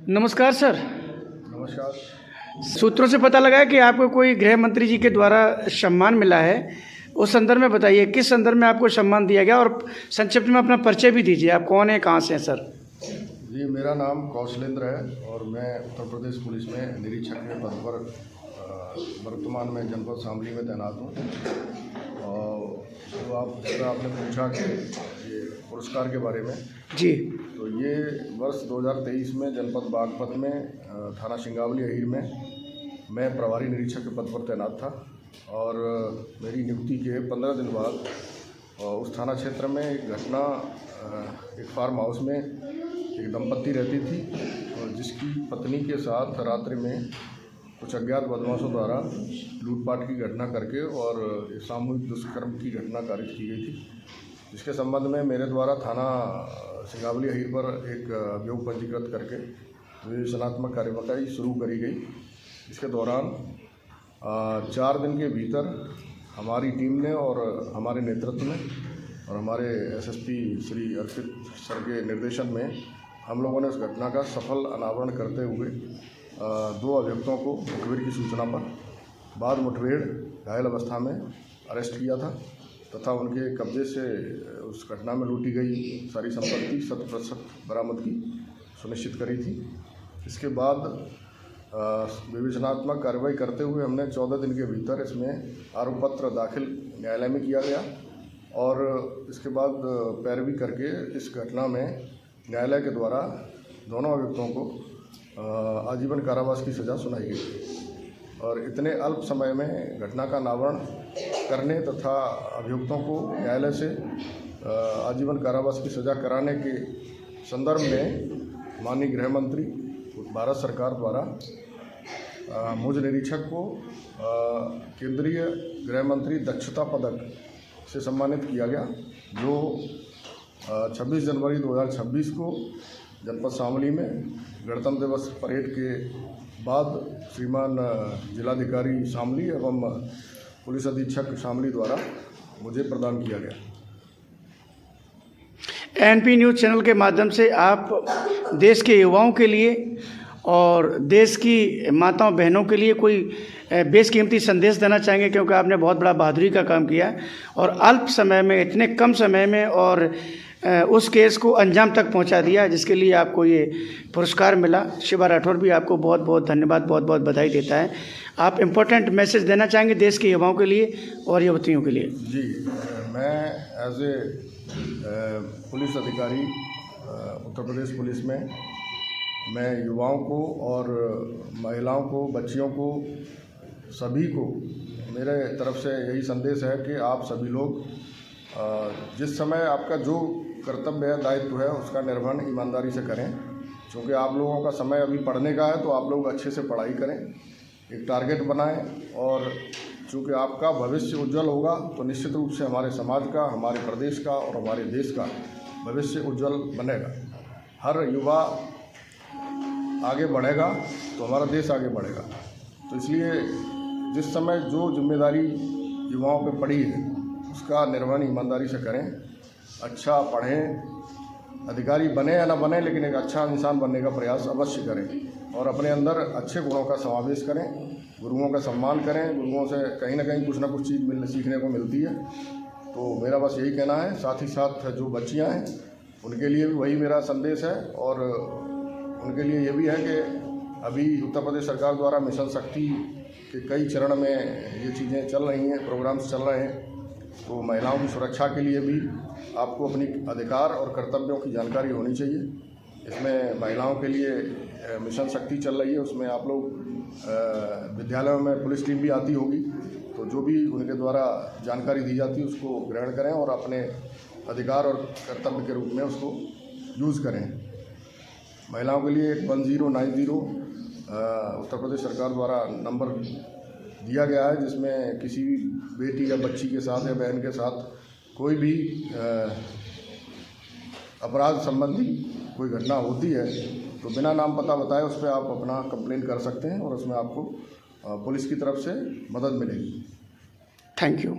नमस्कार सर। नमस्कार। सूत्रों से पता लगा है कि आपको कोई गृह मंत्री जी के द्वारा सम्मान मिला है। उस संदर्भ में बताइए, किस संदर्भ में आपको सम्मान दिया गया, और संक्षिप्त में अपना परिचय भी दीजिए। आप कौन हैं, कहाँ से हैं सर? जी, मेरा नाम कौशलेंद्र है और मैं उत्तर प्रदेश पुलिस में निरीक्षक के पद पर वर्तमान में जनपद शामली में तैनात हूँ। और तो आपने पूछा कि ये पुरस्कार के बारे में। जी। तो ये वर्ष 2023 में जनपद बागपत में थाना सिंगावली अहीर में मैं प्रभारी निरीक्षक के पद पर तैनात था। और मेरी नियुक्ति के 15 दिन बाद उस थाना क्षेत्र में एक घटना, एक फार्म हाउस में एक दंपत्ति रहती थी और जिसकी पत्नी के साथ रात्रि में कुछ अज्ञात बदमाशों द्वारा लूटपाट की घटना करके और सामूहिक दुष्कर्म की घटना कारित की गई थी, जिसके संबंध में मेरे द्वारा थाना सिंगावली अहीर पर एक अभियोग पंजीकृत करके विवेचनात्मक कार्यवाही शुरू करी गई। इसके दौरान 4 दिन के भीतर हमारी टीम ने और हमारे नेतृत्व में और हमारे एसएसपी श्री अर्पित सर के निर्देशन में हम लोगों ने उस घटना का सफल अनावरण करते हुए 2 अभियुक्तों को मुठभेड़ की सूचना पर बाद मुठभेड़ घायल अवस्था में अरेस्ट किया था तथा उनके कब्जे से उस घटना में लूटी गई सारी संपत्ति 100% बरामदगी सुनिश्चित करी थी। इसके बाद विवेचनात्मक कार्रवाई करते हुए हमने 14 दिन के भीतर इसमें आरोप पत्र दाखिल न्यायालय में किया गया और इसके बाद पैरवी करके इस घटना में न्यायालय के द्वारा दोनों अभियुक्तों को आजीवन कारावास की सज़ा सुनाई गई। और इतने अल्प समय में घटना का अनावरण करने तथा अभियुक्तों को न्यायालय से आजीवन कारावास की सज़ा कराने के संदर्भ में माननीय गृह मंत्री भारत सरकार द्वारा मुझ निरीक्षक को केंद्रीय गृह मंत्री दक्षता पदक से सम्मानित किया गया, जो 26 जनवरी 2026 को जनपद शामली में गणतंत्र दिवस परेड के बाद श्रीमान जिलाधिकारी शामली एवं पुलिस अधीक्षक शामली द्वारा मुझे प्रदान किया गया। एनपी न्यूज़ चैनल के माध्यम से आप देश के युवाओं के लिए और देश की माताओं बहनों के लिए कोई बेशकीमती संदेश देना चाहेंगे, क्योंकि आपने बहुत बड़ा बहादुरी का काम किया है और अल्प समय में, इतने कम समय में और उस केस को अंजाम तक पहुंचा दिया, जिसके लिए आपको ये पुरस्कार मिला। शिवा राठौर भी आपको बहुत बहुत धन्यवाद, बहुत बहुत बधाई देता है। आप इम्पोर्टेंट मैसेज देना चाहेंगे देश के युवाओं के लिए और युवतियों के लिए? जी, मैं एज ए पुलिस अधिकारी उत्तर प्रदेश पुलिस में मैं युवाओं को और महिलाओं को, बच्चियों को, सभी को मेरे तरफ से यही संदेश है कि आप सभी लोग जिस समय आपका जो कर्तव्य है, दायित्व है, उसका निर्वहन ईमानदारी से करें। क्योंकि आप लोगों का समय अभी पढ़ने का है, तो आप लोग अच्छे से पढ़ाई करें, एक टारगेट बनाएं और चूँकि आपका भविष्य उज्जवल होगा तो निश्चित रूप से हमारे समाज का, हमारे प्रदेश का और हमारे देश का भविष्य उज्जवल बनेगा। हर युवा आगे बढ़ेगा तो हमारा देश आगे बढ़ेगा। तो इसलिए जिस समय जो जिम्मेदारी युवाओं पे पड़ी है उसका निर्वहन ईमानदारी से करें, अच्छा पढ़ें, अधिकारी बने या ना बने, लेकिन एक अच्छा इंसान बनने का प्रयास अवश्य करें और अपने अंदर अच्छे गुणों का समावेश करें, गुरुओं का सम्मान करें। गुरुओं से कहीं ना कहीं कुछ ना कुछ चीज़ सीखने को मिलती है। तो मेरा बस यही कहना है। साथ ही साथ जो बच्चियां हैं उनके लिए भी वही मेरा संदेश है और उनके लिए ये भी है कि अभी उत्तर प्रदेश सरकार द्वारा मिशन शक्ति के कई चरण में ये चीज़ें चल रही हैं, प्रोग्राम्स चल रहे हैं। तो महिलाओं की सुरक्षा के लिए भी आपको अपनी अधिकार और कर्तव्यों की जानकारी होनी चाहिए। इसमें महिलाओं के लिए मिशन शक्ति चल रही है, उसमें आप लोग विद्यालयों में पुलिस टीम भी आती होगी, तो जो भी उनके द्वारा जानकारी दी जाती है उसको ग्रहण करें और अपने अधिकार और कर्तव्य के रूप में उसको यूज़ करें। महिलाओं के लिए 1090 उत्तर प्रदेश सरकार द्वारा नंबर दिया गया है, जिसमें किसी भी बेटी या बच्ची के साथ या बहन के साथ कोई भी अपराध संबंधी कोई घटना होती है तो बिना नाम पता बताए उस पर आप अपना कंप्लेन कर सकते हैं और उसमें आपको पुलिस की तरफ से मदद मिलेगी। Thank you.